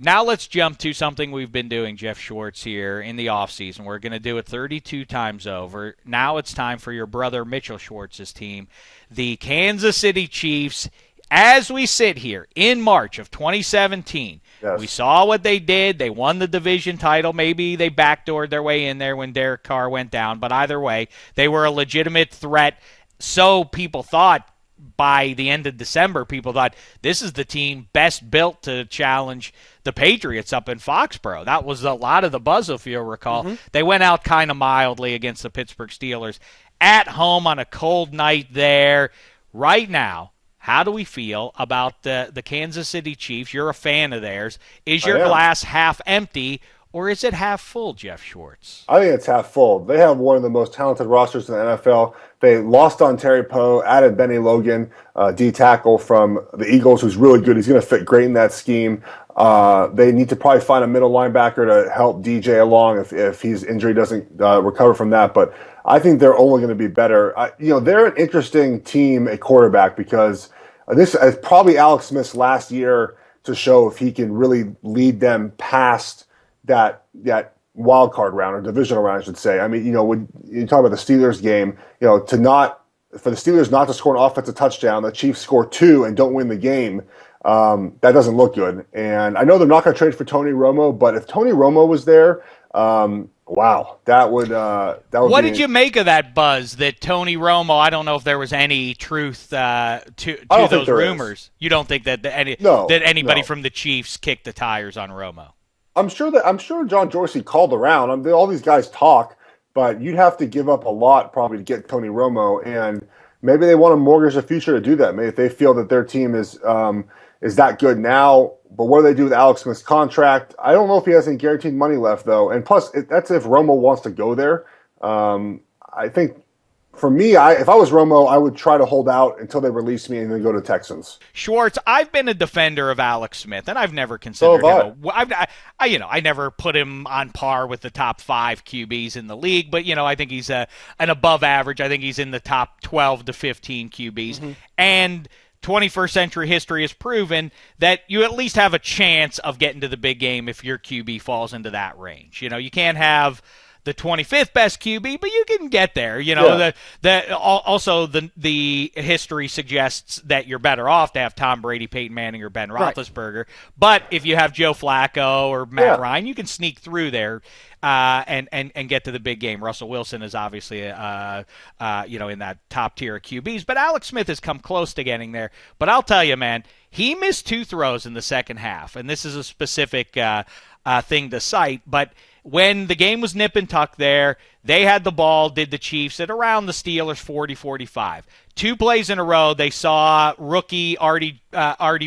Now let's jump to something we've been doing, Jeff Schwartz, here in the offseason. We're going to do it 32 times over. Now it's time for your brother Mitchell Schwartz's team, the Kansas City Chiefs. As we sit here in March of 2017, Yes. we saw what they did. They won the division title. Maybe they backdoored their way in there when Derek Carr went down. But either way, they were a legitimate threat. So people thought by the end of December, people thought this is the team best built to challenge the Patriots up in Foxborough. That was a lot of the buzz, if you'll recall. Mm-hmm. They went out kind of mildly against the Pittsburgh Steelers at home on a cold night there. Right now, how do we feel about the Kansas City Chiefs? You're a fan of theirs. Is your glass half empty, or is it half full, Jeff Schwartz? I think it's half full. They have one of the most talented rosters in the NFL. They lost on Terry Poe, added Benny Logan, D tackle from the Eagles, who's really good. He's going to fit great in that scheme. They need to probably find a middle linebacker to help DJ along if his injury doesn't recover from that. But I think they're only going to be better. They're an interesting team at quarterback because this is probably Alex Smith's last year to show if he can really lead them past that wild card round or divisional round, I should say. I mean, when you talk about the Steelers game, for the Steelers not to score an offensive touchdown, the Chiefs score 2 and don't win the game. That doesn't look good. And I know they're not going to trade for Tony Romo, but if Tony Romo was there, wow, that would. What did you make of that buzz that Tony Romo? I don't know if there was any truth to those rumors. Is. You don't think that anybody from the Chiefs kicked the tires on Romo? I'm sure John Dorsey called around. All these guys talk, but you'd have to give up a lot probably to get Tony Romo, and maybe they want to mortgage the future to do that. Maybe if they feel that their team is that good now. But what do they do with Alex Smith's contract? I don't know if he has any guaranteed money left though. And plus, that's if Romo wants to go there. I think. For me, if I was Romo, I would try to hold out until they release me and then go to Texans. Schwartz, I've been a defender of Alex Smith, and I've never considered him. I never put him on par with the top 5 QBs in the league, but I think he's an above average. I think he's in the top 12 to 15 QBs, mm-hmm. And 21st century history has proven that you at least have a chance of getting to the big game if your QB falls into that range. You can't have the 25th best QB, but you can get there. Also the history suggests that you're better off to have Tom Brady, Peyton Manning, or Ben Roethlisberger. Right. But if you have Joe Flacco or Matt Ryan, you can sneak through there and get to the big game. Russell Wilson is obviously in that top tier of QBs, but Alex Smith has come close to getting there. But I'll tell you, man, he missed 2 throws in the second half, and this is a specific thing to cite, but when the game was nip and tuck there, they had the ball, did the Chiefs, at around the Steelers 40-45. 2 plays in a row, they saw rookie Artie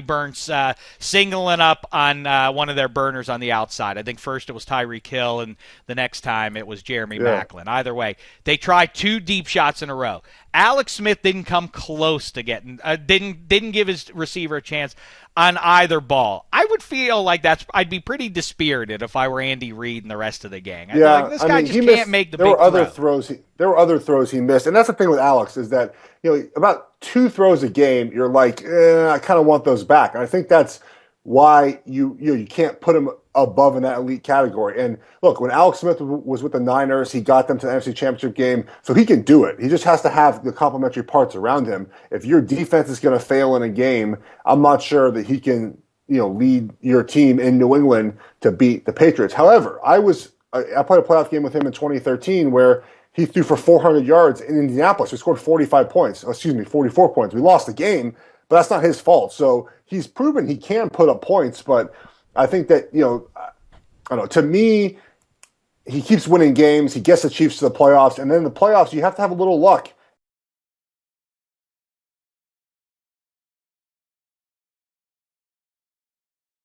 Burns singling up on one of their burners on the outside. I think first it was Tyreek Hill, and the next time it was Jeremy Maclin. Either way, they tried 2 deep shots in a row. Alex Smith didn't come close to getting didn't give his receiver a chance on either ball. I would feel like I'd be pretty dispirited if I were Andy Reid and the rest of the gang. I'd be like, this guy just can't make the big throw. There were other throws he missed, and that's the thing with Alex is that about 2 throws a game, you're like, I kind of want those back. And I think that's why you can't put him above in that elite category. And look, when Alex Smith was with the Niners, he got them to the NFC Championship game, so he can do it. He just has to have the complementary parts around him. If your defense is going to fail in a game, I'm not sure that he can lead your team in New England to beat the Patriots. However, I played a playoff game with him in 2013 where he threw for 400 yards in Indianapolis. We scored 44 points. We lost the game, but that's not his fault. So he's proven he can put up points, but I think that, I don't know, to me, he keeps winning games. He gets the Chiefs to the playoffs, and then in the playoffs, you have to have a little luck.